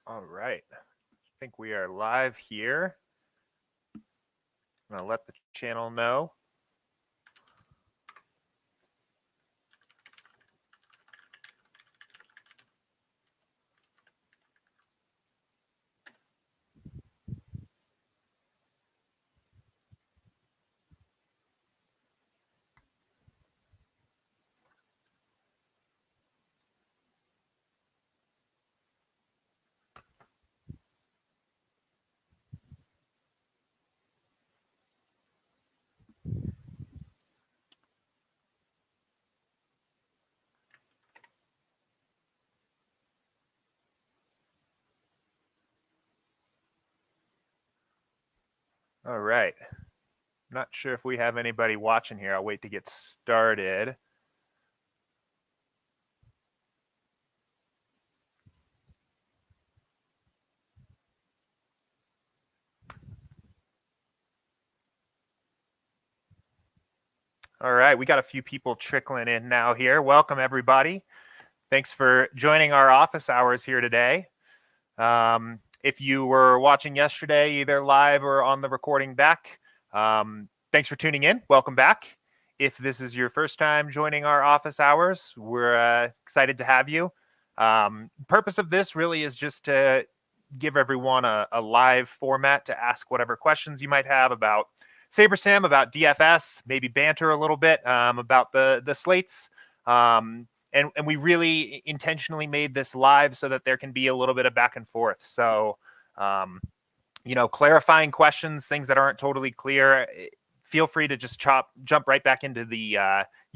All right. I think we are live here. I'm going to let the channel know. All right. Not sure if we have anybody watching here. I'll wait to get started. All right, we got a few people trickling in now here. Welcome, everybody. Thanks for joining our office hours here today. If you were watching yesterday, either live or on the recording back, thanks for tuning in. Welcome back. If this is your first time joining our office hours, we're excited to have you. Purpose of this really is just to give everyone a live format to ask whatever questions you might have about SaberSim, about DFS, maybe banter a little bit about the slates. And we really intentionally made this live so that there can be a little bit of back and forth. So, clarifying questions, things that aren't totally clear, feel free to just jump right back into the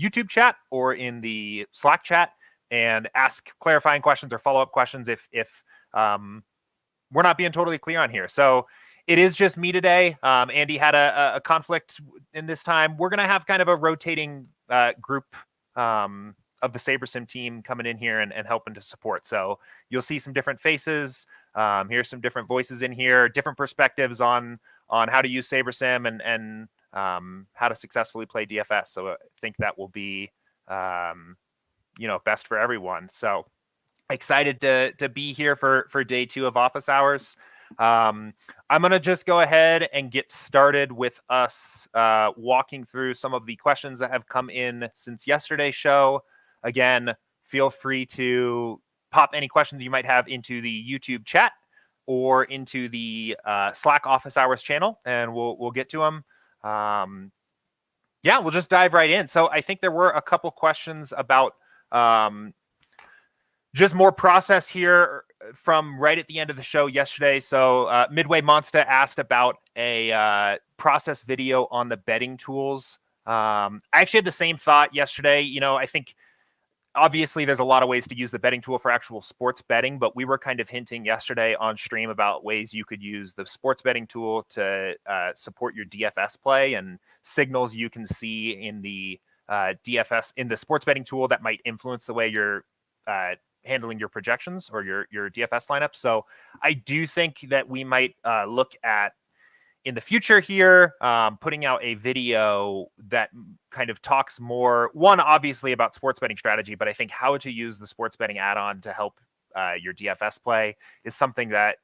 YouTube chat or in the Slack chat and ask clarifying questions or follow-up questions if we're not being totally clear on here. So it is just me today. Andy had a conflict in this time. We're going to have kind of a rotating group of the SaberSim team coming in here and helping to support. So you'll see some different faces. Here's some different voices in here, different perspectives on how to use SaberSim and how to successfully play DFS. So I think that will be, best for everyone. So excited to be here for day 2 of office hours. I'm going to just go ahead and get started with us walking through some of the questions that have come in since yesterday's show. Again, feel free to pop any questions you might have into the YouTube chat or into the Slack office hours channel, and we'll get to them. We'll just dive right in. So I think there were a couple questions about just more process here from right at the end of the show yesterday. So Midway Monster asked about a process video on the betting tools. I actually had the same thought yesterday. I think obviously there's a lot of ways to use the betting tool for actual sports betting, but we were kind of hinting yesterday on stream about ways you could use the sports betting tool to support your DFS play and signals you can see in the DFS in the sports betting tool that might influence the way you're handling your projections or your DFS lineup. So I do think that we might look at in the future here, putting out a video that kind of talks more, one, obviously about sports betting strategy, but I think how to use the sports betting add-on to help your DFS play is something that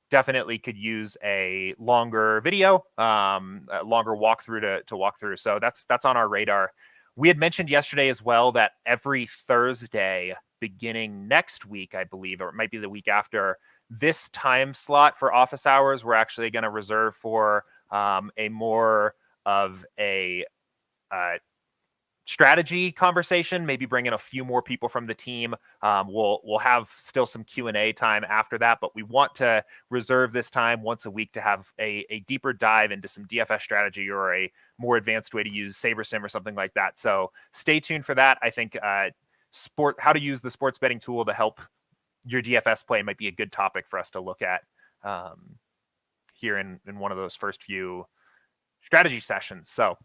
definitely could use a longer video, a longer walkthrough to walk through. So that's on our radar. We had mentioned yesterday as well that every Thursday beginning next week, I believe, or it might be the week after, this time slot for office hours, we're actually going to reserve for a more of a strategy conversation, maybe bring in a few more people from the team. We'll have still some Q&A time after that, but we want to reserve this time once a week to have a deeper dive into some DFS strategy or a more advanced way to use SaberSim or something like that. So stay tuned for that. I think how to use the sports betting tool to help your DFS play might be a good topic for us to look at here in one of those first few strategy sessions. So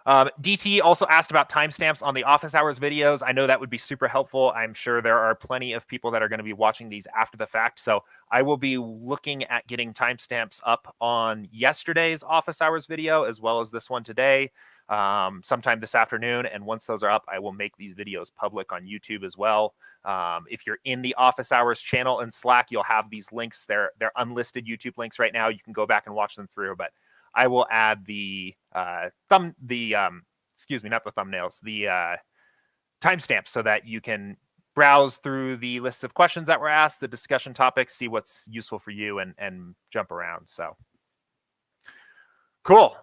DT also asked about timestamps on the office hours videos. I know that would be super helpful. I'm sure there are plenty of people that are going to be watching these after the fact. So I will be looking at getting timestamps up on yesterday's office hours video as well as this one today. sometime this afternoon. And once those are up, I will make these videos public on YouTube as well. If you're in the Office Hours channel in Slack, you'll have these links. They're unlisted YouTube links right now. You can go back and watch them through, but I will add the excuse me, not the thumbnails, the timestamps so that you can browse through the lists of questions that were asked, the discussion topics, see what's useful for you, and jump around. So cool.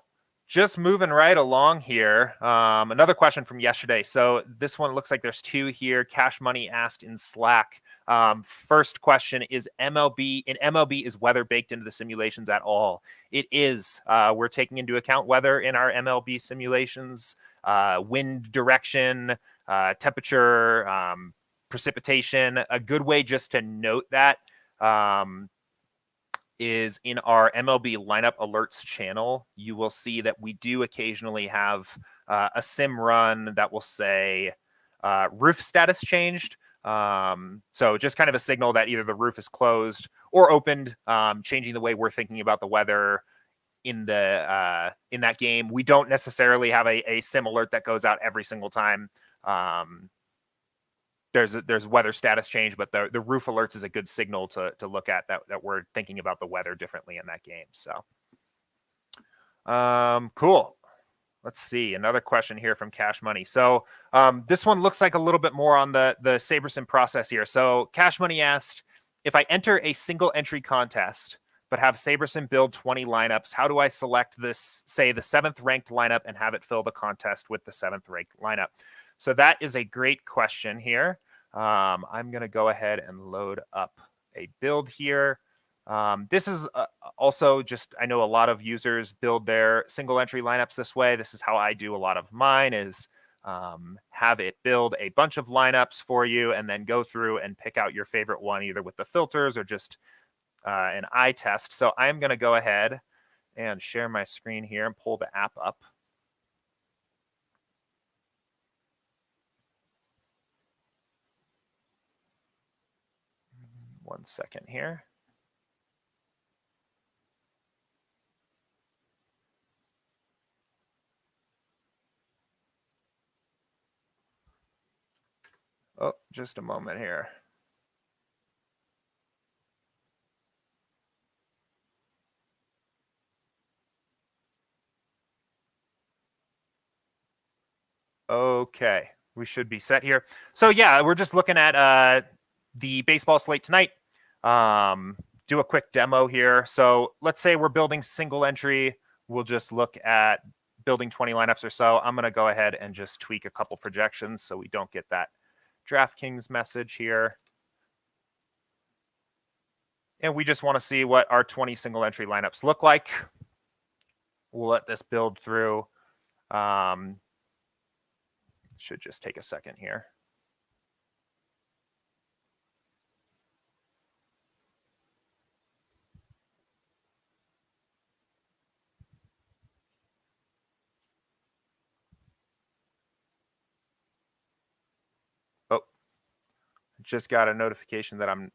Just moving right along here. Another question from yesterday. So this one looks like there's two here. Cash Money asked in Slack. First question is MLB. In MLB, is weather baked into the simulations at all? It is. We're taking into account weather in our MLB simulations, wind direction, temperature, precipitation. A good way just to note that is in our MLB lineup alerts channel. You will see that we do occasionally have a sim run that will say roof status changed. So just kind of a signal that either the roof is closed or opened, changing the way we're thinking about the weather in the in that game. We don't necessarily have a sim alert that goes out every single time. There's weather status change, but the roof alerts is a good signal to look at that we're thinking about the weather differently in that game. So cool. Let's see, another question here from Cash Money. So this one looks like a little bit more on the SaberSim process here. So Cash Money asked, if I enter a single entry contest but have SaberSim build 20 lineups, how do I select this, say, the 7th ranked lineup and have it fill the contest with the 7th ranked lineup? So that is a great question here. I'm going to go ahead and load up a build here. This is also just, I know a lot of users build their single entry lineups this way. This is how I do a lot of mine, is have it build a bunch of lineups for you and then go through and pick out your favorite one, either with the filters or just an eye test. So I'm going to go ahead and share my screen here and pull the app up. One second here. Oh, just a moment here. Okay, we should be set here. So yeah, we're just looking at the baseball slate tonight. Do a quick demo here. So let's say we're building single entry. We'll just look at building 20 lineups or so. I'm going to go ahead and just tweak a couple projections so we don't get that DraftKings message here. And we just want to see what our 20 single entry lineups look like. We'll let this build through. Should just take a second here. Oh, just got a notification that I'm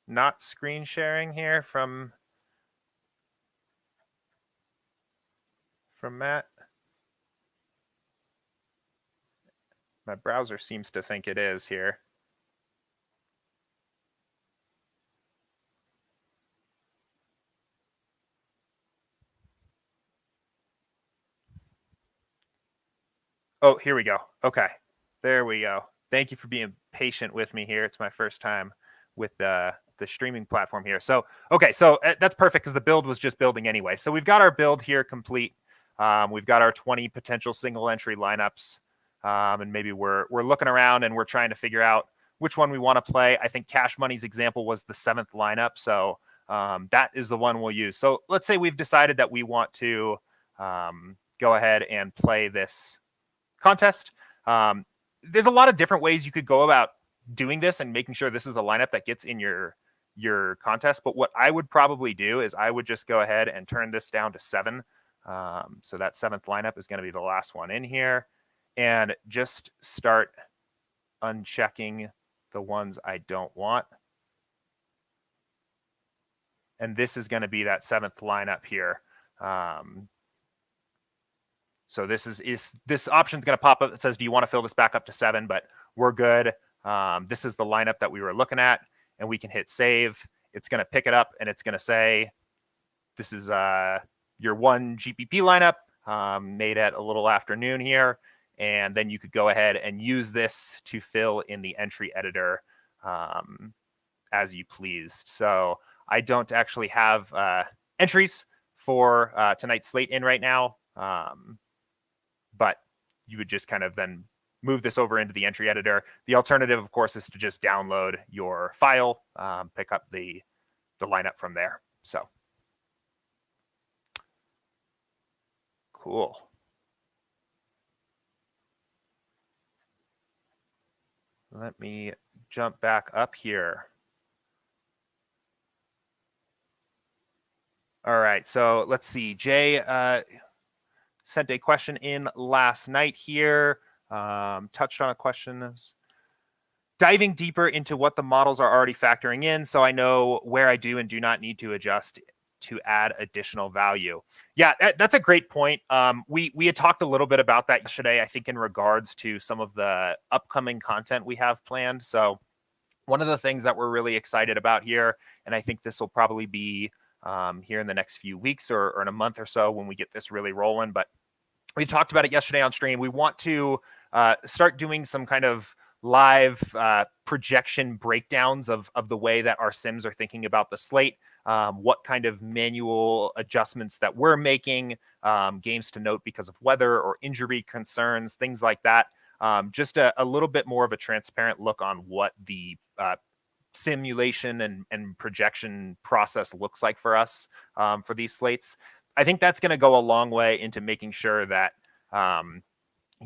not screen sharing here from Matt. My browser seems to think it is here. Oh, here we go. Okay, there we go. Thank you for being patient with me here. It's my first time with the streaming platform here. So, okay, so that's perfect because the build was just building anyway. So we've got our build here complete. We've got our 20 potential single entry lineups. And maybe we're looking around and we're trying to figure out which one we want to play. I think Cash Money's example was the 7th lineup. So that is the one we'll use. So let's say we've decided that we want to go ahead and play this contest. There's a lot of different ways you could go about doing this and making sure this is the lineup that gets in your contest. But what I would probably do is I would just go ahead and turn this down to 7. So that 7th lineup is going to be the last one in here, and just start unchecking the ones I don't want. And this is going to be that 7th lineup here. So this this option's going to pop up that says, do you want to fill this back up to 7? But we're good. This is the lineup that we were looking at, and we can hit save. It's going to pick it up, and it's going to say, this is your 1 GPP lineup made at a little afternoon here. And then you could go ahead and use this to fill in the entry editor as you pleased. So I don't actually have entries for tonight's slate in right now, but you would just kind of then move this over into the entry editor. The alternative, of course, is to just download your file, pick up the lineup from there. So cool. Let me jump back up here. All right, so let's see. Jay sent a question in last night here. Touched on a question. Diving deeper into what the models are already factoring in, so I know where I do and do not need to adjust to add additional value. Yeah, that's a great point. We had talked a little bit about that yesterday, I think, in regards to some of the upcoming content we have planned. So one of the things that we're really excited about here, and I think this will probably be here in the next few weeks or in a month or so when we get this really rolling, but we talked about it yesterday on stream. We want to start doing some kind of live projection breakdowns of the way that our sims are thinking about the slate, what kind of manual adjustments that we're making, games to note because of weather or injury concerns, things like that. Just a little bit more of a transparent look on what the simulation and projection process looks like for us for these slates. I think that's going to go a long way into making sure that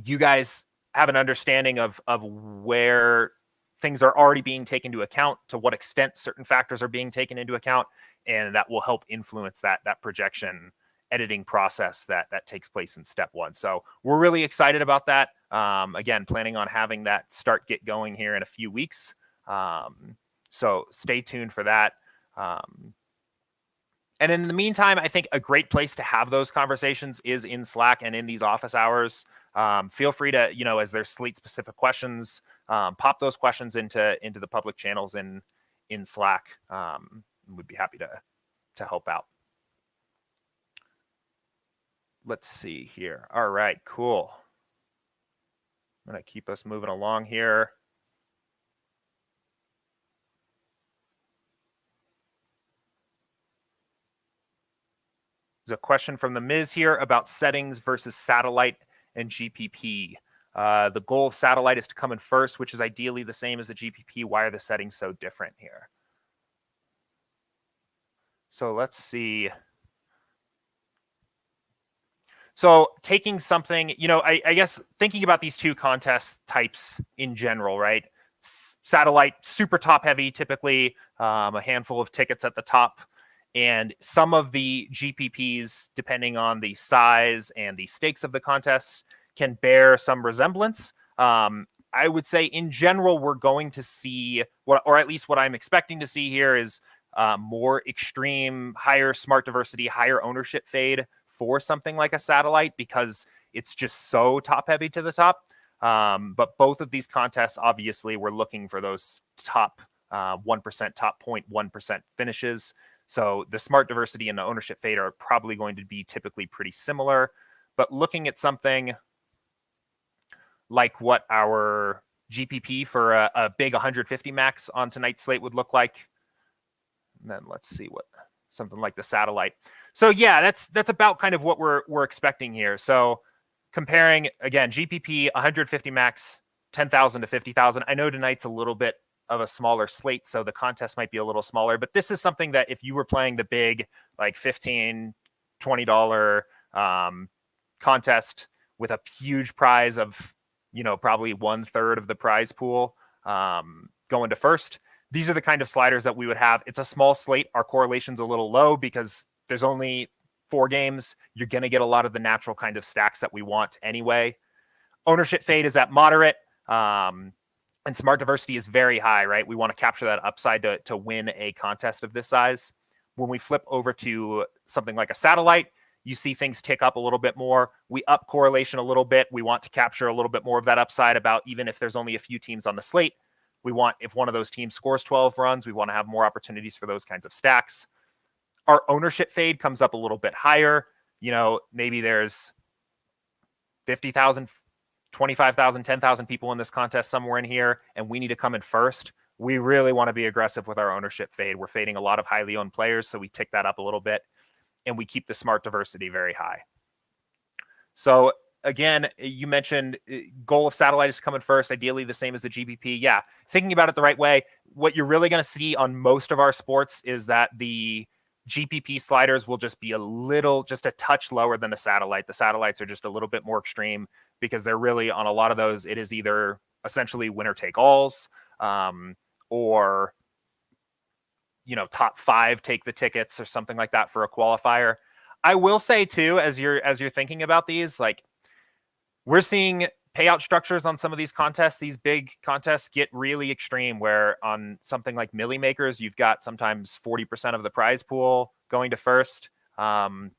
you guys have an understanding of where things are already being taken into account, to what extent certain factors are being taken into account, and that will help influence that projection editing process that takes place in step 1. So we're really excited about that. Again, planning on having that get going here in a few weeks. So stay tuned for that. And in the meantime, I think a great place to have those conversations is in Slack and in these office hours. Feel free to, as there's slate-specific questions, pop those questions into the public channels in Slack. We'd be happy to help out. Let's see here. All right, cool. I'm going to keep us moving along here. There's a question from the Miz here about settings versus satellite and GPP. The goal of satellite is to come in first, which is ideally the same as the GPP. Why are the settings so different here? So let's see. So taking something, I guess thinking about these two contest types in general, right? Satellite, super top heavy, typically a handful of tickets at the top. And some of the GPPs, depending on the size and the stakes of the contest, can bear some resemblance. I would say in general, we're going to see, or at least what I'm expecting to see here is more extreme, higher smart diversity, higher ownership fade for something like a satellite, because it's just so top heavy to the top. But both of these contests, obviously, we're looking for those top 1%, top 0.1% finishes. So the smart diversity and the ownership fade are probably going to be typically pretty similar. But looking at something like what our GPP for a big 150 max on tonight's slate would look like, and then let's see what something like the satellite. So yeah, that's about kind of what we're expecting here. So comparing, again, GPP 150 max, 10,000 to 50,000. I know tonight's a little bit of a smaller slate, so the contest might be a little smaller, but this is something that if you were playing the big, like $15, $20 contest with a huge prize of, probably 1/3 of the prize pool going to first, these are the kind of sliders that we would have. It's a small slate. Our correlation's a little low because there's only 4 games. You're going to get a lot of the natural kind of stacks that we want anyway. Ownership fade is at moderate. And smart diversity is very high, right? We want to capture that upside to win a contest of this size. When we flip over to something like a satellite, you see things tick up a little bit more. We up correlation a little bit. We want to capture a little bit more of that upside about even if there's only a few teams on the slate. We want, if one of those teams scores 12 runs, we want to have more opportunities for those kinds of stacks. Our ownership fade comes up a little bit higher. Maybe there's 50,000, 25,000, 10,000 people in this contest somewhere in here, and we need to come in first. We really want to be aggressive with our ownership fade. We're fading a lot of highly owned players, so we tick that up a little bit, and we keep the smart diversity very high. So again, you mentioned goal of satellite is coming first, ideally the same as the GPP. Yeah, thinking about it the right way, what you're really going to see on most of our sports is that the GPP sliders will just be just a touch lower than the satellite. The satellites are just a little bit more extreme because they're really, on a lot of those, it is either essentially winner take alls, or top 5 take the tickets or something like that for a qualifier. I will say too, as you're thinking about these, like, we're seeing payout structures on some of these contests, these big contests, get really extreme, where on something like Millie Makers, you've got sometimes 40% of the prize pool going to first. The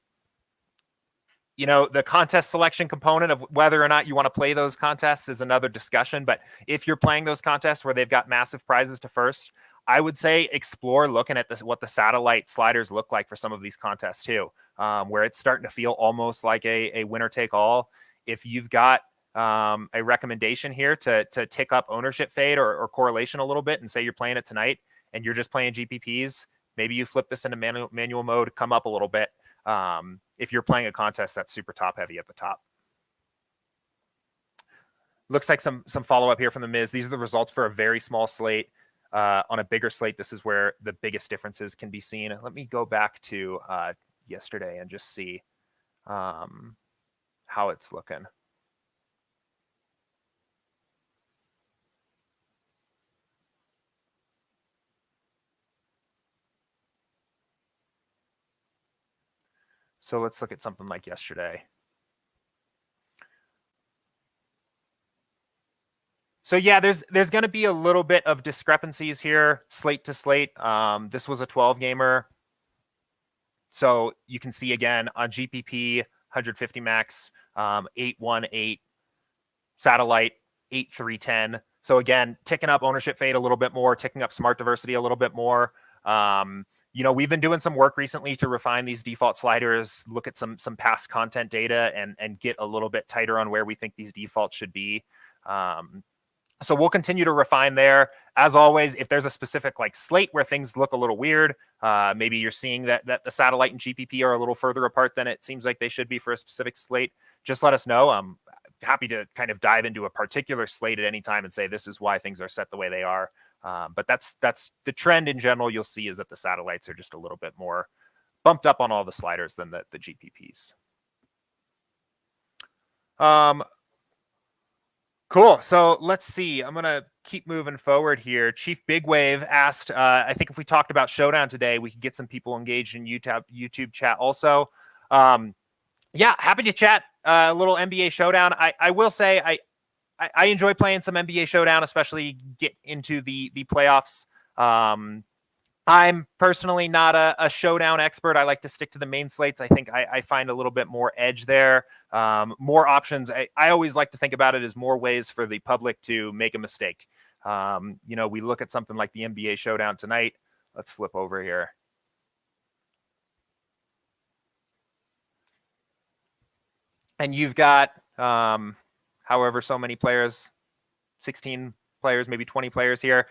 contest selection component of whether or not you want to play those contests is another discussion. But if you're playing those contests where they've got massive prizes to first, I would say explore looking at what the satellite sliders look like for some of these contests too, where it's starting to feel almost like a winner take all. If you've got a recommendation here to tick up ownership fade or correlation a little bit, and say you're playing it tonight and you're just playing GPPs, maybe you flip this into manual mode, come up a little bit. If you're playing a contest that's super top heavy at the top. Looks like some follow-up here from the Miz. These are the results for a very small slate. On a bigger slate, this is where the biggest differences can be seen. Let me go back to yesterday and just see how it's looking. So let's look at something like yesterday. So yeah, there's going to be a little bit of discrepancies here, slate to slate. This was a 12 gamer. So you can see again on GPP, 150 max, 818, satellite, 8310. So again, ticking up ownership fade a little bit more, ticking up smart diversity a little bit more. We've been doing some work recently to refine these default sliders, look at some past content data, and get a little bit tighter on where we think these defaults should be. So we'll continue to refine there. As always, if there's a specific like slate where things look a little weird, maybe you're seeing that the satellite and GPP are a little further apart than it seems like they should be for a specific slate, just let us know. I'm happy to kind of dive into a particular slate at any time and say this is why things are set the way they are. But that's the trend in general you'll see, is that the satellites are just a little bit more bumped up on all the sliders than the GPPs. Cool. So let's see. I'm going to keep moving forward here. Chief Big Wave asked, I think if we talked about Showdown today, we could get some people engaged in YouTube chat also. Yeah, happy to chat a little NBA Showdown. I will say I enjoy playing some NBA Showdown, especially get into the playoffs. I'm personally not a Showdown expert. I like to stick to the main slates. I think I find a little bit more edge there, more options. I always like to think about it as more ways for the public to make a mistake. We look at something like the NBA Showdown tonight. Let's flip over here. And you've got however so many players, 16 players, maybe 20 players here.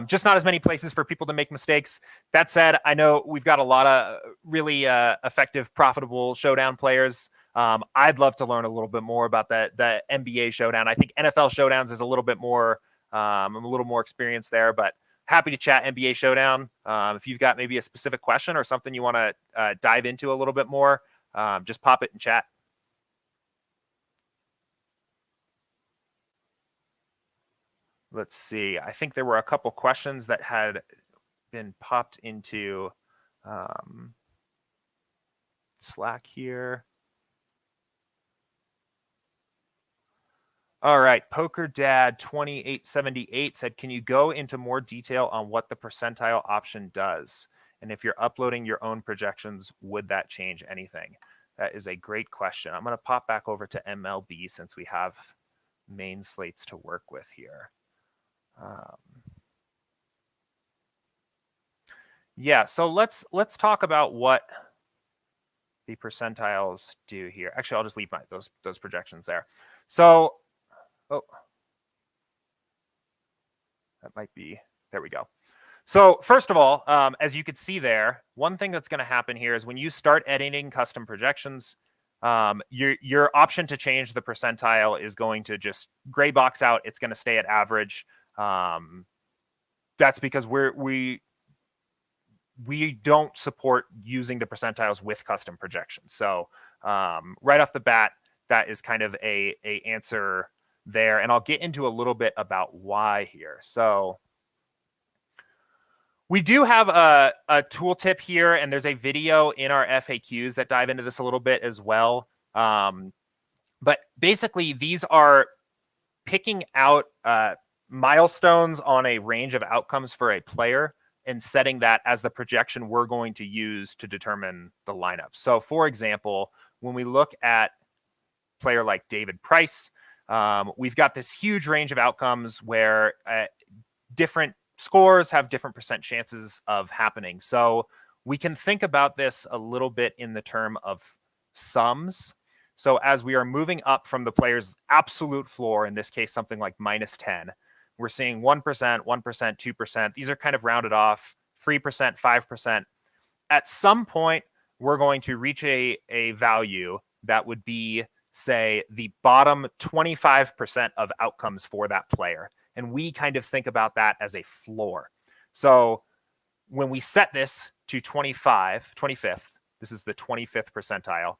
Just not as many places for people to make mistakes. That said, I know we've got a lot of really effective, profitable Showdown players. I'd love to learn a little bit more about the NBA Showdown. I think NFL Showdowns is a little bit more, I'm a little more experienced there, but happy to chat NBA Showdown. If you've got maybe a specific question or something you want to dive into a little bit more, just pop it in chat. Let's see. I think there were a couple questions that had been popped into Slack here. All right. Poker Dad 2878 said, can you go into more detail on what the percentile option does? And if you're uploading your own projections, would that change anything? That is a great question. I'm going to pop back over to MLB since we have main slates to work with here. Yeah, so let's talk about what the percentiles do here. Actually, I'll just leave those projections there. So, that might be, there we go. So first of all, as you could see there, one thing that's going to happen here is when you start editing custom projections, your option to change the percentile is going to just gray box out. It's going to stay at average. That's because we don't support using the percentiles with custom projections. So right off the bat, that is kind of a answer there. And I'll get into a little bit about why here. So we do have a tooltip here, and there's a video in our FAQs that dive into this a little bit as well. But basically, these are picking out milestones on a range of outcomes for a player and setting that as the projection we're going to use to determine the lineup. So, for example, when we look at a player like David Price, we've got this huge range of outcomes where different scores have different percent chances of happening. So we can think about this a little bit in the term of sums. So as we are moving up from the player's absolute floor, in this case, something like -10, we're seeing 1%, 1%, 2%. These are kind of rounded off, 3%, 5%. At some point, we're going to reach a value that would be, say, the bottom 25% of outcomes for that player. And we kind of think about that as a floor. So when we set this to 25th, this is the 25th percentile,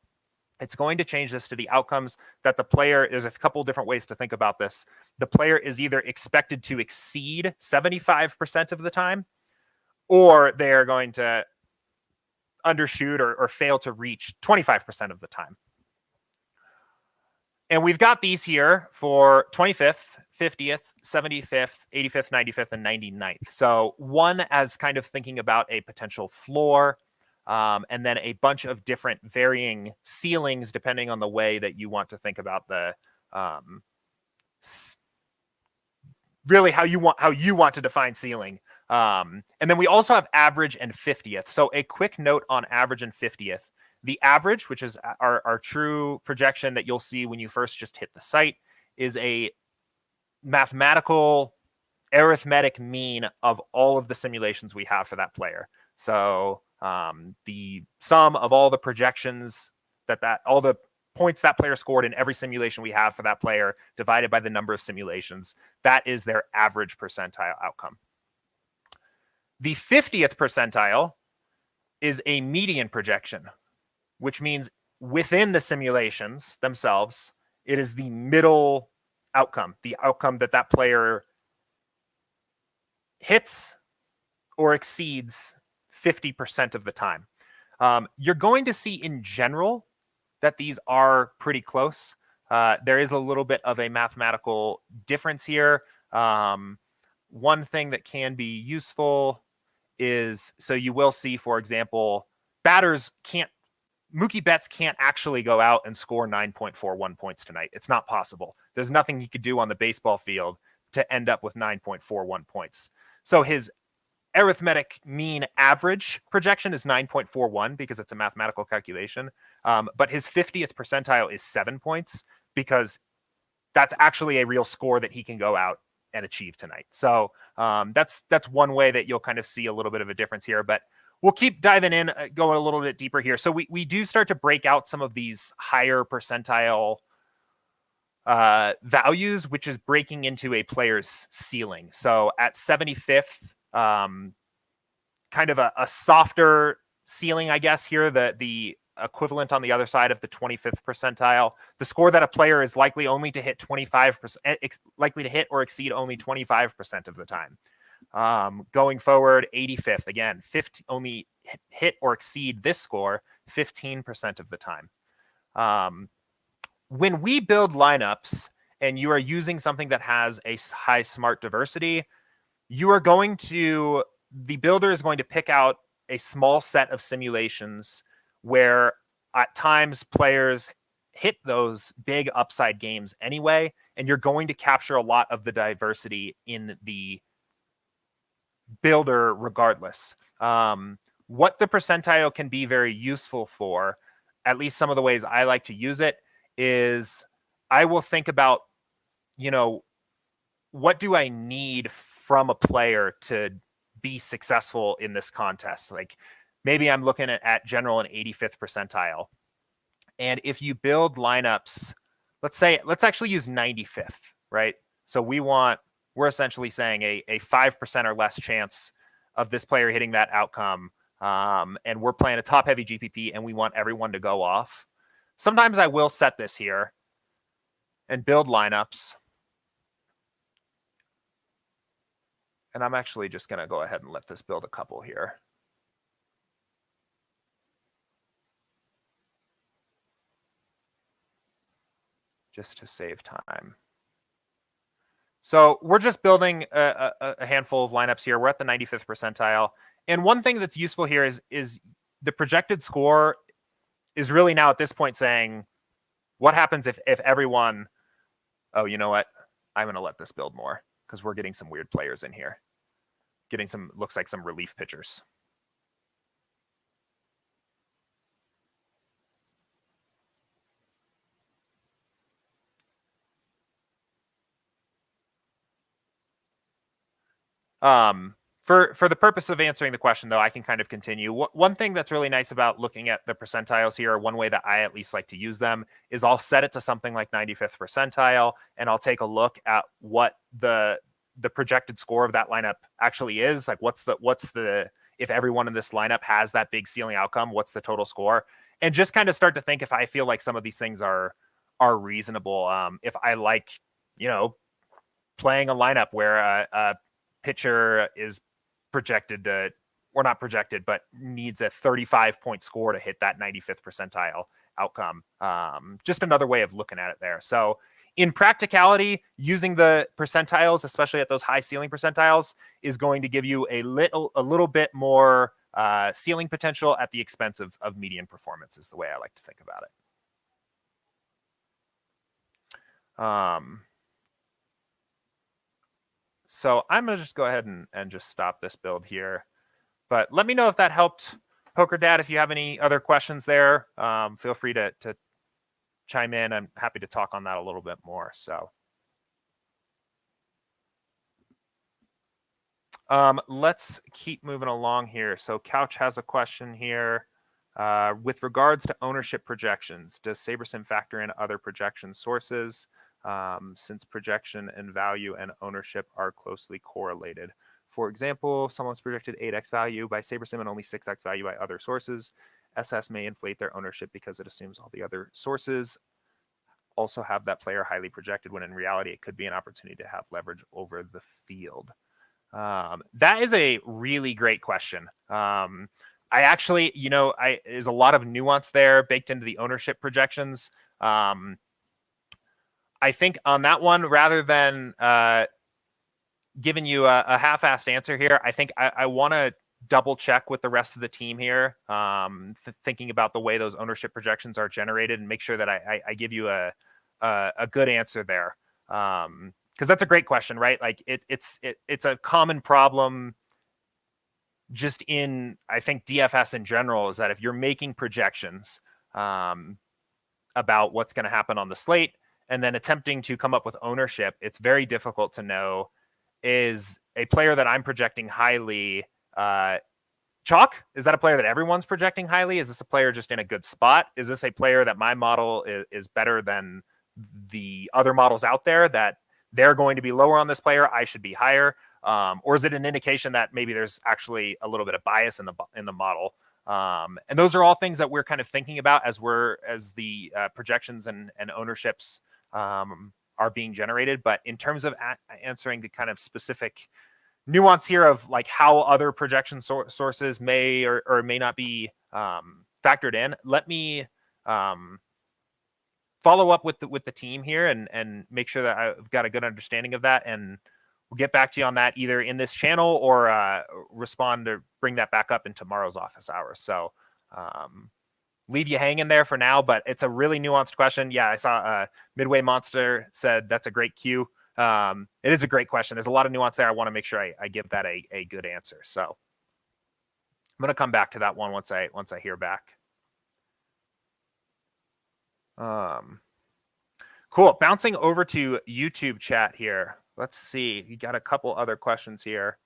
it's going to change this to the outcomes that the player, there's a couple different ways to think about this. The player is either expected to exceed 75% of the time, or they're going to undershoot or fail to reach 25% of the time. And we've got these here for 25th, 50th, 75th, 85th, 95th, and 99th. So one as kind of thinking about a potential floor, and then a bunch of different varying ceilings depending on the way that you want to think about the really how you want to define ceiling. And then we also have average and 50th. So a quick note on average and 50th. The average, which is our true projection that you'll see when you first just hit the site, is a mathematical arithmetic mean of all of the simulations we have for that player. So the sum of all the projections all the points that player scored in every simulation we have for that player divided by the number of simulations, that is their average percentile outcome. The 50th percentile is a median projection, which means within the simulations themselves, it is the middle outcome, the outcome that player hits or exceeds 50% of the time. You're going to see in general that these are pretty close. There is a little bit of a mathematical difference here. One thing that can be useful is, so you will see, for example, Mookie Betts can't actually go out and score 9.41 points tonight. It's not possible. There's nothing he could do on the baseball field to end up with 9.41 points. So his arithmetic mean average projection is 9.41 because it's a mathematical calculation. But his 50th percentile is 7 points because that's actually a real score that he can go out and achieve tonight. So that's one way that you'll kind of see a little bit of a difference here. But we'll keep diving in, going a little bit deeper here. So we do start to break out some of these higher percentile values, which is breaking into a player's ceiling. So at 75th, kind of a softer ceiling, I guess, here, the equivalent on the other side of the 25th percentile, the score that a player is likely only to hit 25%, likely to hit or exceed only 25% of the time. Going forward, 85th, again, only hit or exceed this score 15% of the time. When we build lineups and you are using something that has a high smart diversity, the builder is going to pick out a small set of simulations where at times players hit those big upside games anyway, and you're going to capture a lot of the diversity in the builder regardless. What the percentile can be very useful for, at least some of the ways I like to use it, is I will think about, what do I need from a player to be successful in this contest? Like maybe I'm looking at general and 85th percentile. And if you build lineups, let's actually use 95th, right? So we're essentially saying a 5% or less chance of this player hitting that outcome. And we're playing a top heavy GPP and we want everyone to go off. Sometimes I will set this here and build lineups. And I'm actually just going to go ahead and let this build a couple here. Just to save time. So we're just building a handful of lineups here. We're at the 95th percentile. And one thing that's useful here is the projected score is really now at this point saying, what happens if everyone, oh, you know what? I'm going to let this build more because we're getting some weird players in here. Getting looks like some relief pitchers. For the purpose of answering the question, though, I can kind of continue. One thing that's really nice about looking at the percentiles here, one way that I at least like to use them, is I'll set it to something like 95th percentile, and I'll take a look at what the projected score of that lineup actually is. Like what's the if everyone in this lineup has that big ceiling outcome, what's the total score? And just kind of start to think if I feel like some of these things are reasonable. If I like, playing a lineup where a pitcher is projected to, or not projected, but needs a 35-point score to hit that 95th percentile outcome. Just another way of looking at it there. So in practicality, using the percentiles, especially at those high ceiling percentiles, is going to give you a little bit more ceiling potential at the expense of median performance, is the way I like to think about it. So I'm going to just go ahead and just stop this build here. But let me know if that helped. Poker Dad, if you have any other questions there, feel free to chime in. I'm happy to talk on that a little bit more. So let's keep moving along here. So Couch has a question here. With regards to ownership projections, does SaberSim factor in other projection sources? Since projection and value and ownership are closely correlated. For example, someone's projected 8x value by SaberSim and only 6x value by other sources. SS may inflate their ownership because it assumes all the other sources also have that player highly projected, when in reality it could be an opportunity to have leverage over the field. That is a really great question. I actually, there's a lot of nuance there baked into the ownership projections. I think on that one, rather than giving you a half-assed answer here, I think I want to double check with the rest of the team here, thinking about the way those ownership projections are generated, and make sure that I give you a good answer there. Because that's a great question, right? Like it's a common problem just in, I think, DFS in general, is that if you're making projections about what's going to happen on the slate, and then attempting to come up with ownership, it's very difficult to know, is a player that I'm projecting highly chalk? Is that a player that everyone's projecting highly? Is this a player just in a good spot? Is this a player that my model is better than the other models out there, that they're going to be lower on this player, I should be higher? Or is it an indication that maybe there's actually a little bit of bias in the model? And those are all things that we're kind of thinking about as the projections and ownerships are being generated. But in terms of answering the kind of specific nuance here of like how other projection sources may or may not be factored in, let me follow up with the team here and make sure that I've got a good understanding of that, and we'll get back to you on that either in this channel or respond or bring that back up in tomorrow's office hours. So leave you hanging there for now, but it's a really nuanced question. Yeah, I saw Midway Monster said that's a great cue. It is a great question. There's a lot of nuance there. I want to make sure I give that a good answer. So I'm going to come back to that one once I hear back. Cool. Bouncing over to YouTube chat here. Let's see. You got a couple other questions here.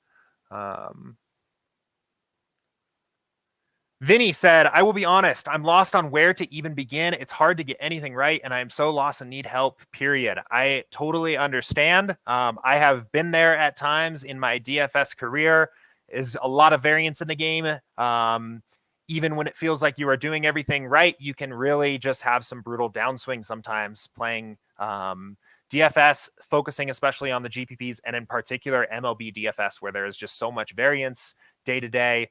Vinny said, I will be honest, I'm lost on where to even begin. It's hard to get anything right, and I am so lost and need help, period. I totally understand. I have been there at times in my DFS career. Is a lot of variance in the game. Even when it feels like you are doing everything right, you can really just have some brutal downswings sometimes playing DFS, focusing especially on the GPPs, and in particular MLB DFS, where there is just so much variance day to day.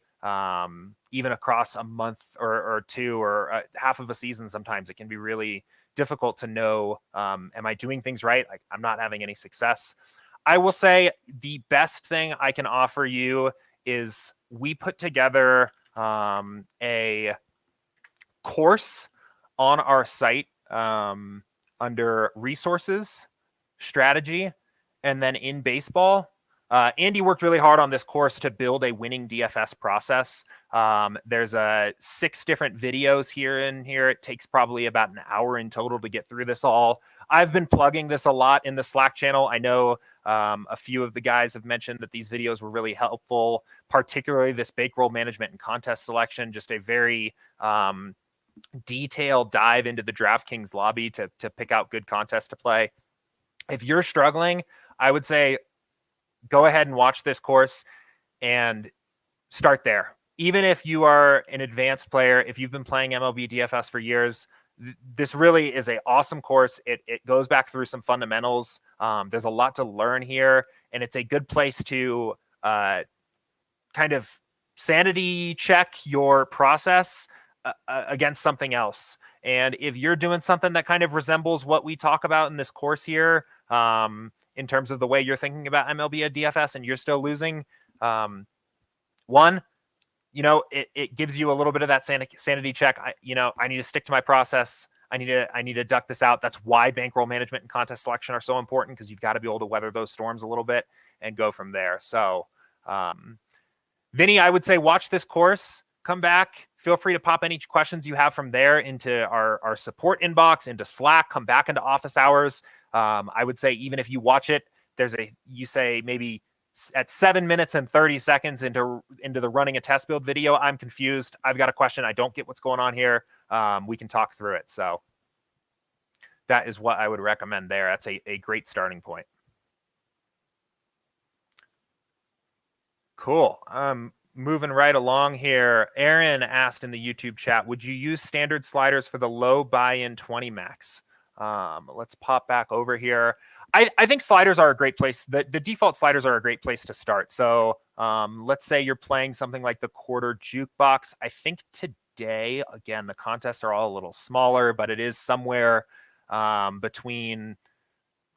Even across a month or two or half of a season, sometimes it can be really difficult to know, am I doing things right? Like, I'm not having any success. I will say the best thing I can offer you is we put together a course on our site under resources, strategy, and then in baseball. Andy worked really hard on this course to build a winning DFS process. There's 6 different videos here and here. It takes probably about an hour in total to get through this all. I've been plugging this a lot in the Slack channel. I know a few of the guys have mentioned that these videos were really helpful, particularly this bankroll management and contest selection, just a very detailed dive into the DraftKings lobby to pick out good contests to play. If you're struggling, I would say go ahead and watch this course and start there. Even if you are an advanced player, if you've been playing MLB DFS for years, this really is an awesome course. It goes back through some fundamentals. There's a lot to learn here, and it's a good place to kind of sanity check your process against something else. And if you're doing something that kind of resembles what we talk about in this course here, in terms of the way you're thinking about MLB or DFS, and you're still losing, one, it gives you a little bit of that sanity check. I need to stick to my process. I need to duck this out. That's why bankroll management and contest selection are so important, because you've got to be able to weather those storms a little bit and go from there. So, Vinny, I would say watch this course, come back. Feel free to pop any questions you have from there into our support inbox, into Slack, come back into office hours. I would say even if you watch it, you say maybe at 7 minutes and 30 seconds into the running a test build video, I'm confused. I've got a question. I don't get what's going on here. We can talk through it. So that is what I would recommend there. That's a great starting point. Cool. Moving right along here. Aaron asked in the YouTube chat, would you use standard sliders for the low buy-in 20 max? Let's pop back over here. I think sliders are a great place. The default sliders are a great place to start. So let's say you're playing something like the quarter jukebox. I think today, again, the contests are all a little smaller, but it is somewhere between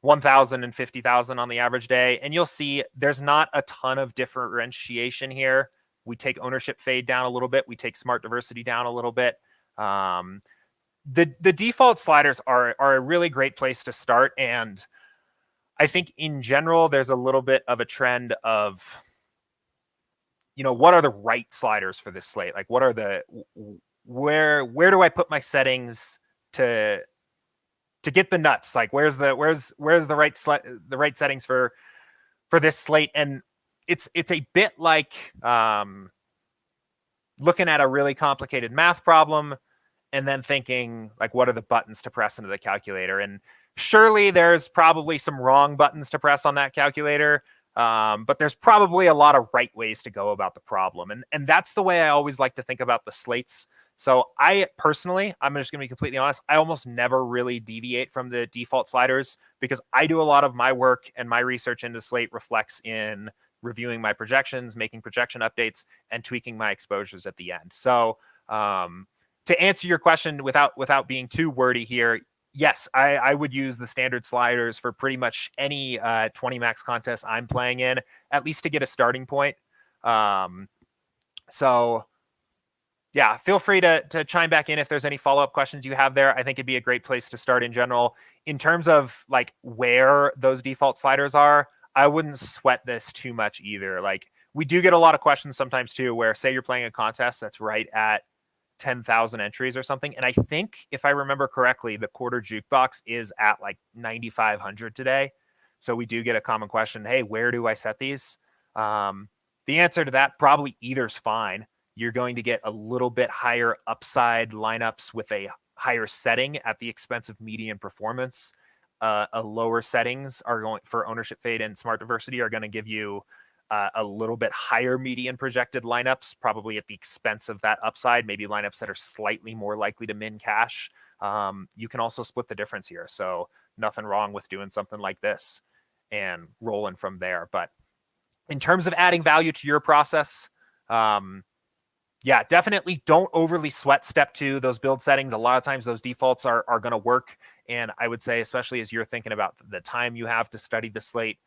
1,000 and 50,000 on the average day. And you'll see there's not a ton of differentiation here. We take ownership fade down a little bit. We take smart diversity down a little bit. The default sliders are a really great place to start. And I think in general, there's a little bit of a trend of, what are the right sliders for this slate? Like, what are where do I put my settings to get the nuts? Like, where's the right settings for this slate? And it's a bit like looking at a really complicated math problem and then thinking, like, what are the buttons to press into the calculator? And surely there's probably some wrong buttons to press on that calculator, but there's probably a lot of right ways to go about the problem. And that's the way I always like to think about the slates. So I personally, I'm just going to be completely honest, I almost never really deviate from the default sliders, because I do a lot of my work and my research into slate reflects in reviewing my projections, making projection updates, and tweaking my exposures at the end. So to answer your question without being too wordy here, yes, I would use the standard sliders for pretty much any 20 max contest I'm playing in, at least to get a starting point. So yeah, feel free to chime back in if there's any follow-up questions you have there. I think it'd be a great place to start in general. In terms of like where those default sliders are, I wouldn't sweat this too much either. Like we do get a lot of questions sometimes too, where say you're playing a contest that's right at 10,000 entries or something. And I think if I remember correctly, the quarter jukebox is at like 9,500 today. So we do get a common question. Hey, where do I set these? The answer to that, probably either's fine. You're going to get a little bit higher upside lineups with a higher setting at the expense of median performance. A lower settings are going for ownership fade and smart diversity are going to give you a little bit higher median projected lineups, probably at the expense of that upside, maybe lineups that are slightly more likely to min cash. You can also split the difference here. So nothing wrong with doing something like this and rolling from there. But in terms of adding value to your process, yeah, definitely don't overly sweat step 2, those build settings. A lot of times those defaults are going to work. And I would say, especially as you're thinking about the time you have to study the slate,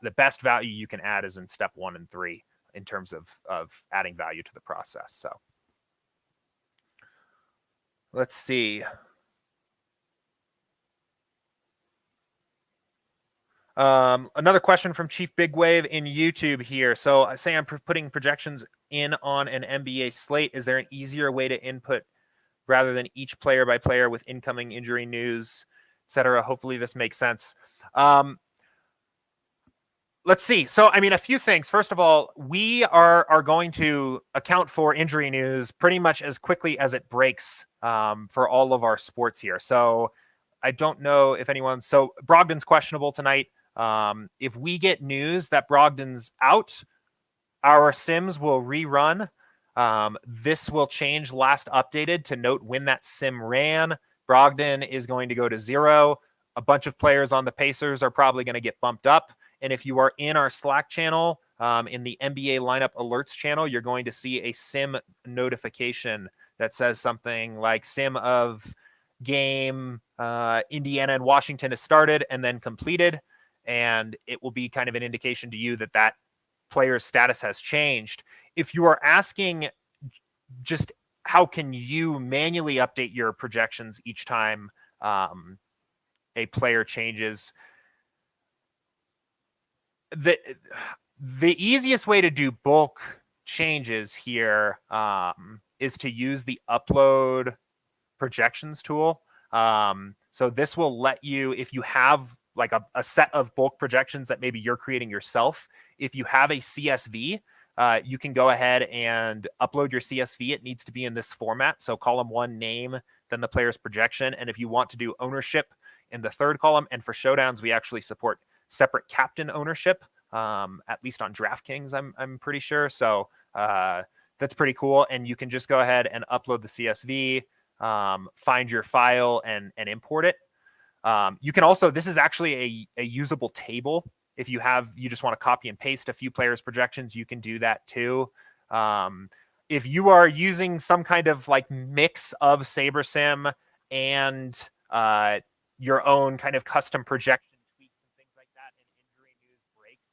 the best value you can add is in step 1 and 3 in terms of adding value to the process. So let's see. Another question from Chief Big Wave in YouTube here. So say I'm putting projections in on an NBA slate. Is there an easier way to input rather than each player by player with incoming injury news, etc.? Hopefully this makes sense. Let's see. So, I mean, a few things. First of all, we are going to account for injury news pretty much as quickly as it breaks for all of our sports here. So I don't know if anyone... So Brogdon's questionable tonight. If we get news that Brogdon's out, our sims will rerun. This will change last updated to note when that sim ran. Brogdon is going to go to 0. A bunch of players on the Pacers are probably going to get bumped up. And if you are in our Slack channel, in the NBA lineup alerts channel, you're going to see a sim notification that says something like sim of game Indiana and Washington has started and then completed. And it will be kind of an indication to you that that player's status has changed. If you are asking just how can you manually update your projections each time a player changes, the easiest way to do bulk changes here is to use the upload projections tool. So this will let you, if you have like a set of bulk projections that maybe you're creating yourself, if you have a CSV, you can go ahead and upload your CSV. It needs to be in this format. So column 1, name, then the player's projection. And if you want to do ownership in the third column, and for Showdowns, we actually support separate captain ownership, at least on DraftKings, I'm pretty sure. So that's pretty cool. And you can just go ahead and upload the CSV, find your file and import it. You can also, this is actually a usable table. If you just want to copy and paste a few players' projections, you can do that too. If you are using some kind of like mix of SaberSim and your own kind of custom projection tweaks and things like that, and injury news breaks,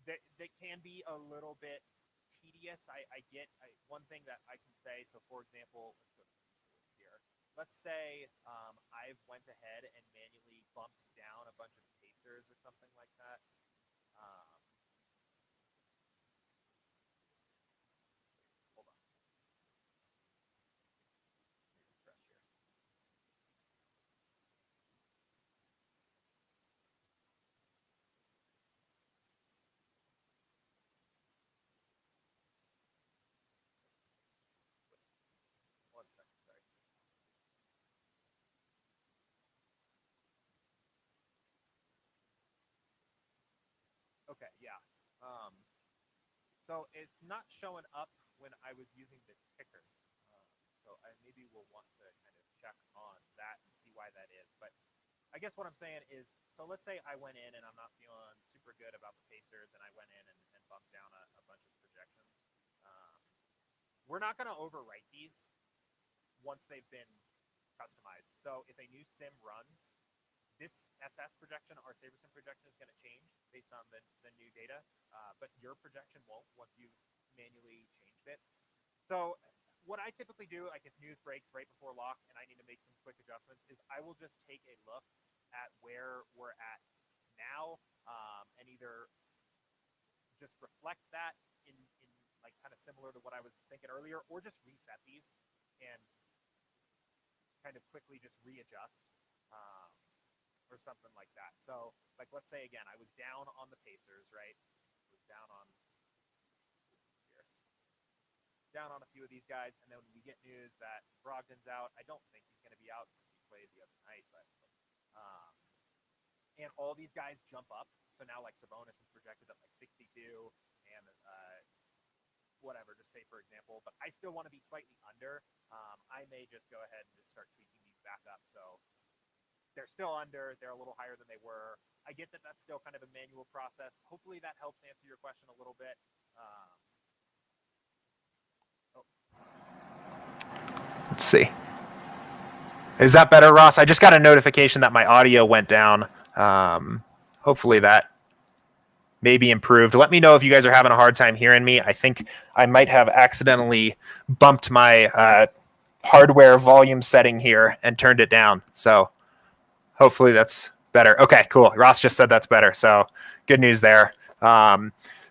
that can be a little bit tedious. I get one thing that I can say. So, for example, let's go here. Let's say I've went ahead and manually bumped down a bunch of Pacers or something like that. Hold on. Refresh here. One second, sorry. Okay, yeah. So it's not showing up when I was using the tickers. So I maybe will want to kind of check on that and see why that is. But I guess what I'm saying is, so let's say I went in and I'm not feeling super good about the Pacers, and I went in and bumped down a bunch of projections. We're not going to overwrite these once they've been customized. So if a new sim runs, this SS projection, our SaberSim projection, is going to change based on the new data, but your projection won't once you've manually changed it. So what I typically do, like if news breaks right before lock and I need to make some quick adjustments, is I will just take a look at where we're at now, and either just reflect that in like kind of similar to what I was thinking earlier, or just reset these and kind of quickly just readjust, or something like that. So like, let's say again, I was down on the Pacers, right? I was down on a few of these guys, and then we get news that Brogdon's out. I don't think he's going to be out since he played the other night, but and all these guys jump up. So now like Sabonis is projected at like 62, and whatever, just say for example, but I still want to be slightly under. I may just go ahead and just start tweaking these back up. So they're still under. They're a little higher than they were. I get that that's still kind of a manual process. Hopefully that helps answer your question a little bit. Let's see. Is that better, Ross? I just got a notification that my audio went down. Hopefully that may be improved. Let me know if you guys are having a hard time hearing me. I think I might have accidentally bumped my hardware volume setting here and turned it down. So hopefully that's better. Okay, cool. Ross just said that's better. So good news there.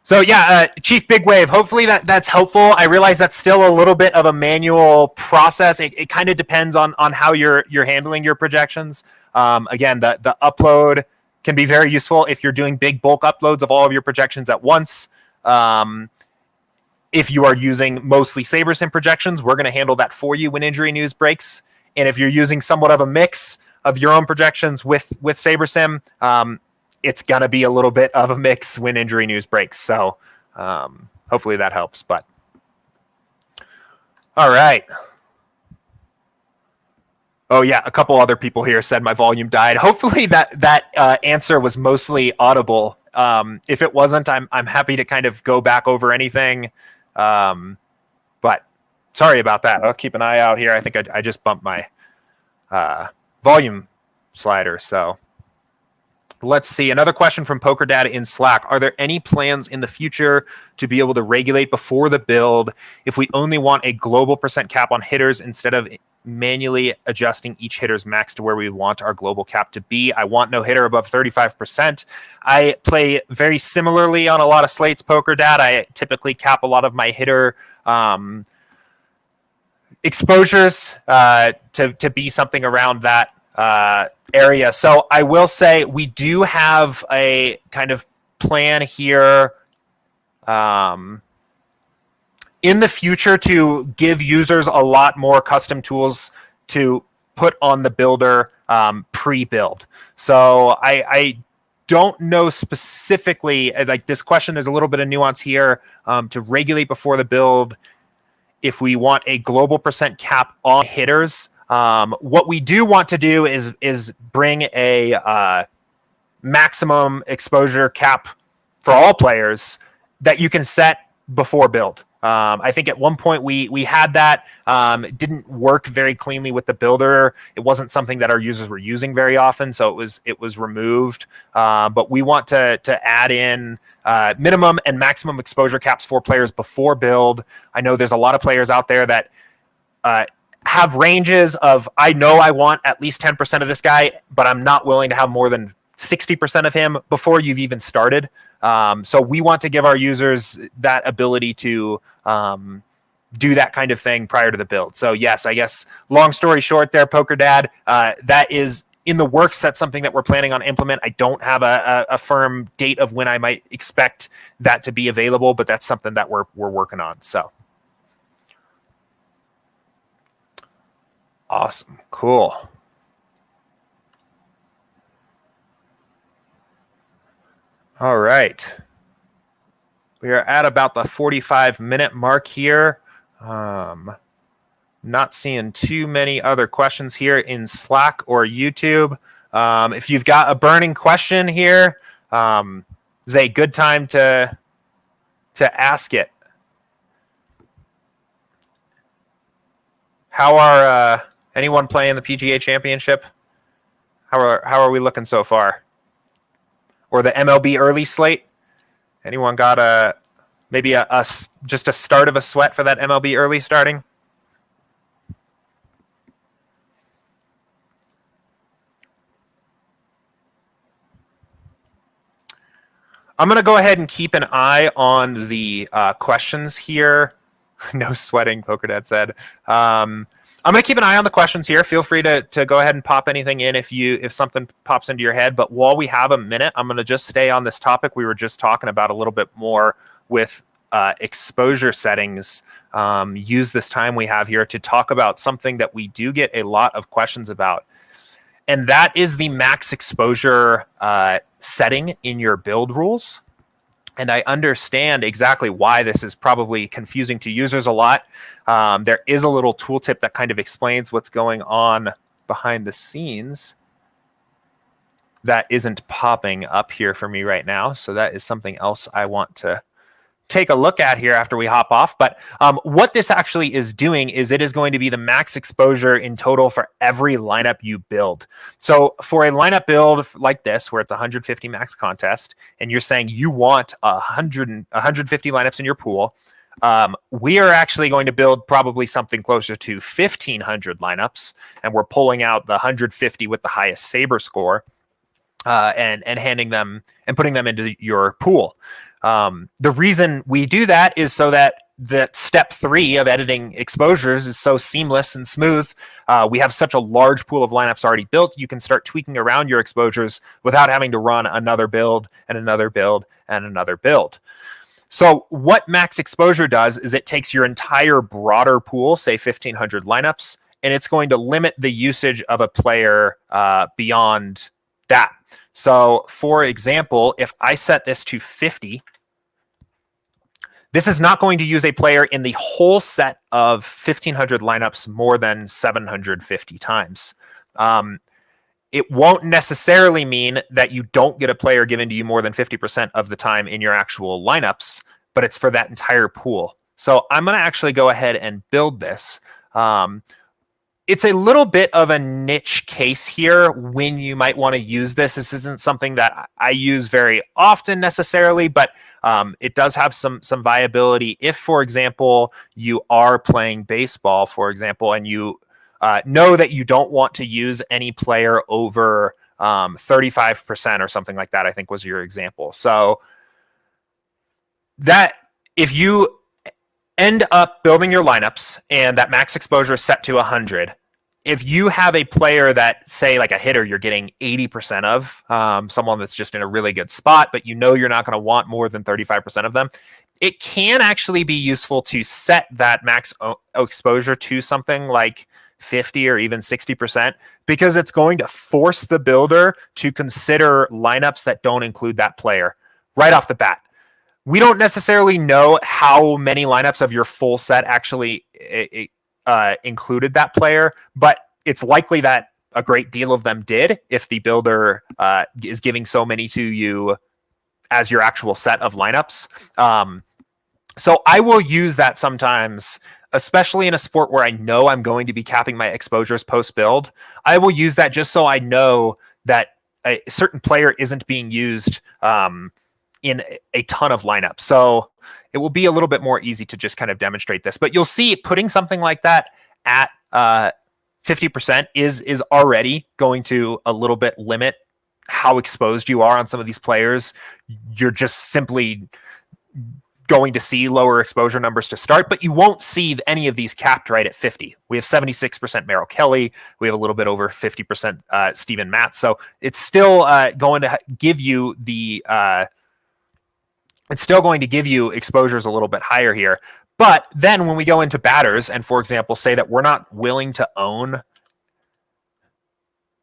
So yeah, Chief Big Wave, hopefully that's helpful. I realize that's still a little bit of a manual process. It kind of depends on how you're handling your projections. Again, the upload can be very useful if you're doing big bulk uploads of all of your projections at once. If you are using mostly SaberSim projections, we're going to handle that for you when injury news breaks. And if you're using somewhat of a mix of your own projections with SaberSim, it's going to be a little bit of a mix when injury news breaks. So hopefully that helps. But all right. Oh, yeah. A couple other people here said my volume died. Hopefully that answer was mostly audible. If it wasn't, I'm happy to kind of go back over anything. But sorry about that. I'll keep an eye out here. I think I just bumped my volume slider. So let's see. Another question from Poker Dad in Slack. Are there any plans in the future to be able to regulate before the build if we only want a global percent cap on hitters instead of manually adjusting each hitter's max to where we want our global cap to be? I want no hitter above 35%. I play very similarly on a lot of slates, Poker Dad. I typically cap a lot of my hitter exposures to be something around that area. So I will say we do have a kind of plan here in the future to give users a lot more custom tools to put on the builder pre-build. So I don't know specifically, like this question, there's a little bit of nuance here to regulate before the build if we want a global percent cap on hitters. What we do want to do is bring a maximum exposure cap for all players that you can set before build. I think at one point we had that. It didn't work very cleanly with the builder. It wasn't something that our users were using very often, so it was removed. But we want to add in minimum and maximum exposure caps for players before build. I know there's a lot of players out there that have ranges of, I know I want at least 10% of this guy, but I'm not willing to have more than 60% of him before you've even started. So we want to give our users that ability to do that kind of thing prior to the build. So yes, I guess long story short there, Poker Dad, that is in the works. That's something that we're planning on implement. I don't have a firm date of when I might expect that to be available, but that's something that we're working on. So awesome. Cool. All right. We are at about the 45-minute mark here. Not seeing too many other questions here in Slack or YouTube. If you've got a burning question here, is a good time to ask it. How are anyone playing the PGA Championship? How are we looking so far? Or the MLB early slate? Anyone got Maybe just a start of a sweat for that MLB early starting. I'm going to go ahead and keep an eye on the questions here. No sweating, Poker Dad said. I'm going to keep an eye on the questions here. Feel free to go ahead and pop anything in if something pops into your head. But while we have a minute, I'm going to just stay on this topic we were just talking about a little bit more with exposure settings. Use this time we have here to talk about something that we do get a lot of questions about. And that is the max exposure setting in your build rules. And I understand exactly why this is probably confusing to users a lot. There is a little tooltip that kind of explains what's going on behind the scenes that isn't popping up here for me right now. So that is something else I want to take a look at here after we hop off. But what this actually is doing is it is going to be the max exposure in total for every lineup you build. So for a lineup build like this, where it's 150 max contest, and you're saying you want 150 lineups in your pool, we are actually going to build probably something closer to 1,500 lineups, and we're pulling out the 150 with the highest Saber score and handing them and putting them into your pool. The reason we do that is so that step 3 of editing exposures is so seamless and smooth. We have such a large pool of lineups already built. You can start tweaking around your exposures without having to run another build and another build and another build. So what max exposure does is it takes your entire broader pool, say 1,500 lineups, and it's going to limit the usage of a player beyond that. So for example, if I set this to 50, this is not going to use a player in the whole set of 1,500 lineups more than 750 times. It won't necessarily mean that you don't get a player given to you more than 50% of the time in your actual lineups, but it's for that entire pool. So I'm going to actually go ahead and build this. It's a little bit of a niche case here when you might want to use this. This isn't something that I use very often necessarily, but it does have some viability. If, for example, you are playing baseball, for example, and you know that you don't want to use any player over 35% or something like that, I think was your example. So that if you end up building your lineups and that max exposure is set to 100. If you have a player that, say, like a hitter, you're getting 80% of, someone that's just in a really good spot, but you know you're not going to want more than 35% of them, it can actually be useful to set that max exposure to something like 50 or even 60%, because it's going to force the builder to consider lineups that don't include that player right off the bat. We don't necessarily know how many lineups of your full set actually included that player, but it's likely that a great deal of them did if the builder is giving so many to you as your actual set of lineups. So I will use that sometimes, especially in a sport where I know I'm going to be capping my exposures post-build. I will use that just so I know that a certain player isn't being used in a ton of lineups. So it will be a little bit more easy to just kind of demonstrate this. But you'll see putting something like that at 50% is already going to a little bit limit how exposed you are on some of these players. You're just simply going to see lower exposure numbers to start, but you won't see any of these capped right at 50. We have 76% Merrill Kelly. We have a little bit over 50% Steven Matz. So it's still going to give you the it's still going to give you exposures a little bit higher here. But then when we go into batters and, for example, say that we're not willing to own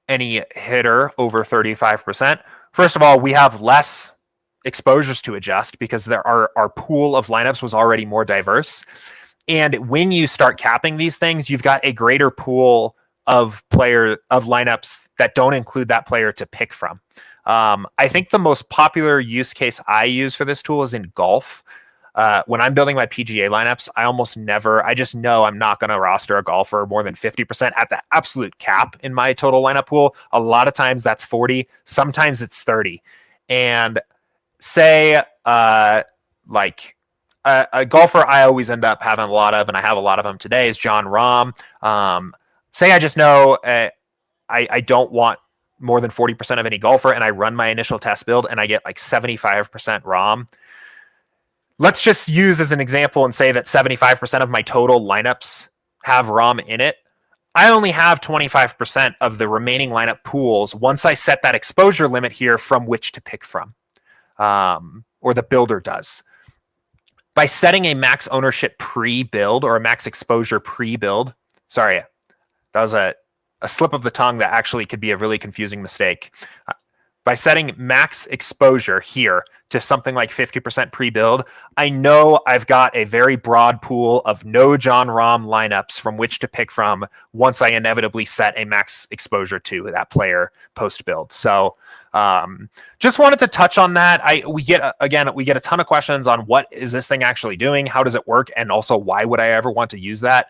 any hitter over 35%, first of all, we have less exposures to adjust because our pool of lineups was already more diverse. And when you start capping these things, you've got a greater pool of lineups that don't include that player to pick from. I think the most popular use case I use for this tool is in golf. When I'm building my PGA lineups, I just know I'm not going to roster a golfer more than 50% at the absolute cap in my total lineup pool. A lot of times that's 40, sometimes it's 30. And say, like a golfer I always end up having a lot of, and I have a lot of them today, is Jon Rahm. Say I just know I don't want more than 40% of any golfer, and I run my initial test build, and I get like 75% Rahm. Let's just use as an example and say that 75% of my total lineups have Rahm in it. I only have 25% of the remaining lineup pools once I set that exposure limit here from which to pick from, or the builder does. By setting a max ownership pre-build or a max exposure pre-build, sorry, that was a slip of the tongue that actually could be a really confusing mistake. By setting max exposure here to something like 50% pre-build, I know I've got a very broad pool of no Jon Rahm lineups from which to pick from once I inevitably set a max exposure to that player post-build. So just wanted to touch on that. We get a ton of questions on what is this thing actually doing? How does it work? And also, why would I ever want to use that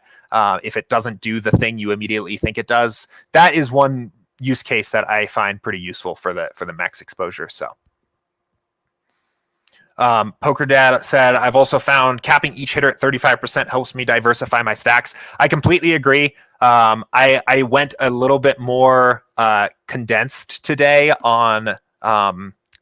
if it doesn't do the thing you immediately think it does? That is one use case that I find pretty useful for the max exposure. So Poker Dad said, I've also found capping each hitter at 35% helps me diversify my stacks. I completely agree. I went a little bit more condensed today on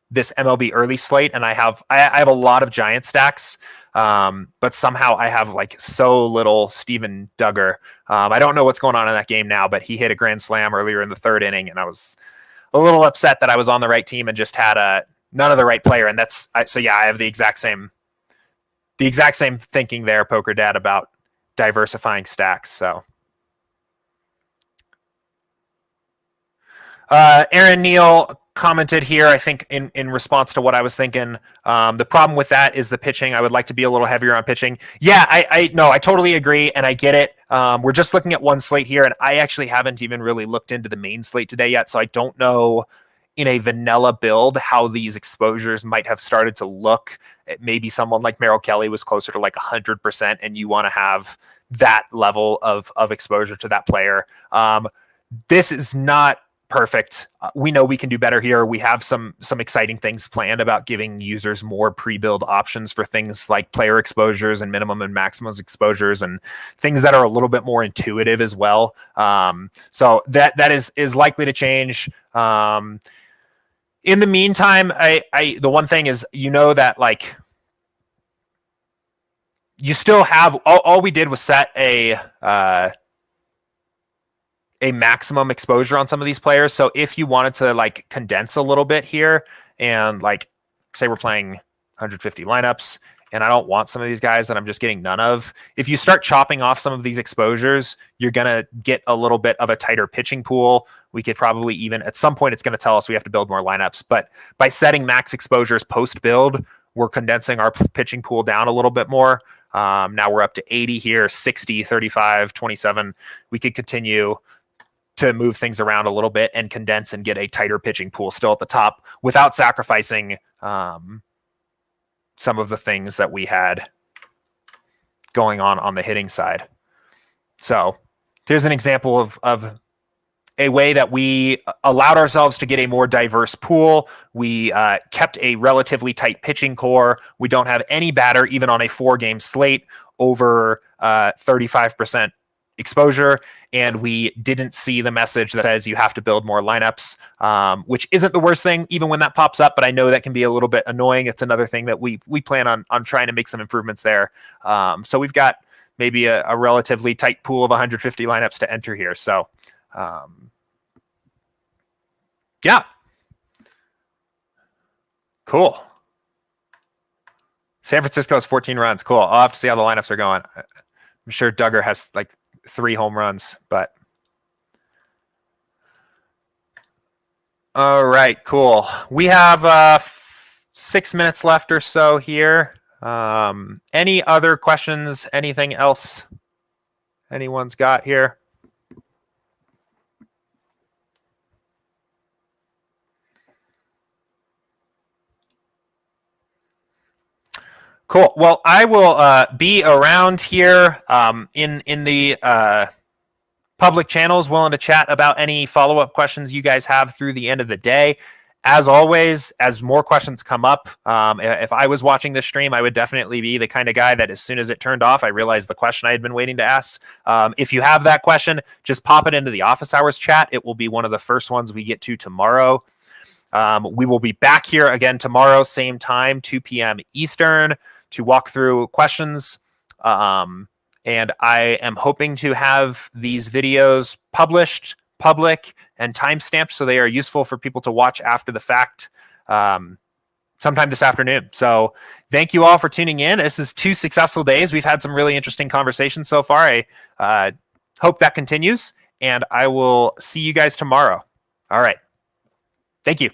this MLB early slate, and I have a lot of giant stacks, but somehow I have like so little Steven Duggar. I don't know what's going on in that game now, but he hit a grand slam earlier in the third inning, and I was a little upset that I was on the right team and just had none of the right player. And I have the exact same thinking there, Poker Dad, about diversifying stacks. So Aaron Neal commented here, I think in response to what I was thinking. The problem with that is the pitching. I would like to be a little heavier on pitching. Yeah, I totally agree, and I get it. We're just looking at one slate here, and I actually haven't even really looked into the main slate today yet, so I don't know in a vanilla build how these exposures might have started to look. Maybe someone like Merrill Kelly was closer to like 100%, and you want to have that level of exposure to that player. This is not perfect. We know we can do better here. We have some exciting things planned about giving users more pre-build options for things like player exposures and minimum and maximum exposures, and things that are a little bit more intuitive as well. So that is likely to change. In the meantime, the one thing is, that like you still have all we did was set a maximum exposure on some of these players. So if you wanted to like condense a little bit here and like say we're playing 150 lineups and I don't want some of these guys that I'm just getting none of, if you start chopping off some of these exposures, you're going to get a little bit of a tighter pitching pool. We could probably even at some point, it's going to tell us we have to build more lineups, but by setting max exposures post build, we're condensing our pitching pool down a little bit more. Now we're up to 80 here, 60, 35, 27. We could continue to move things around a little bit and condense and get a tighter pitching pool still at the top without sacrificing some of the things that we had going on the hitting side. So here's an example of a way that we allowed ourselves to get a more diverse pool. We kept a relatively tight pitching core. We don't have any batter, even on a 4-game slate, over 35% exposure, and we didn't see the message that says you have to build more lineups, which isn't the worst thing even when that pops up, but I know that can be a little bit annoying. It's another thing that we plan on trying to make some improvements there. So we've got maybe a relatively tight pool of 150 lineups to enter here. So yeah, cool. San Francisco has 14 runs. Cool. I'll have to see how the lineups are going. I'm sure Duggar has like 3 home runs, but all right, cool. We have 6 minutes left or so here. Any other questions? Anything else anyone's got here? Cool. Well, I will be around here in the public channels, willing to chat about any follow-up questions you guys have through the end of the day. As always, as more questions come up, if I was watching this stream, I would definitely be the kind of guy that as soon as it turned off, I realized the question I had been waiting to ask. If you have that question, just pop it into the office hours chat. It will be one of the first ones we get to tomorrow. We will be back here again tomorrow, same time, 2 p.m. Eastern, to walk through questions. And I am hoping to have these videos published, public, and timestamped so they are useful for people to watch after the fact sometime this afternoon. So thank you all for tuning in. This is 2 successful days. We've had some really interesting conversations so far. I hope that continues, and I will see you guys tomorrow. All right. Thank you.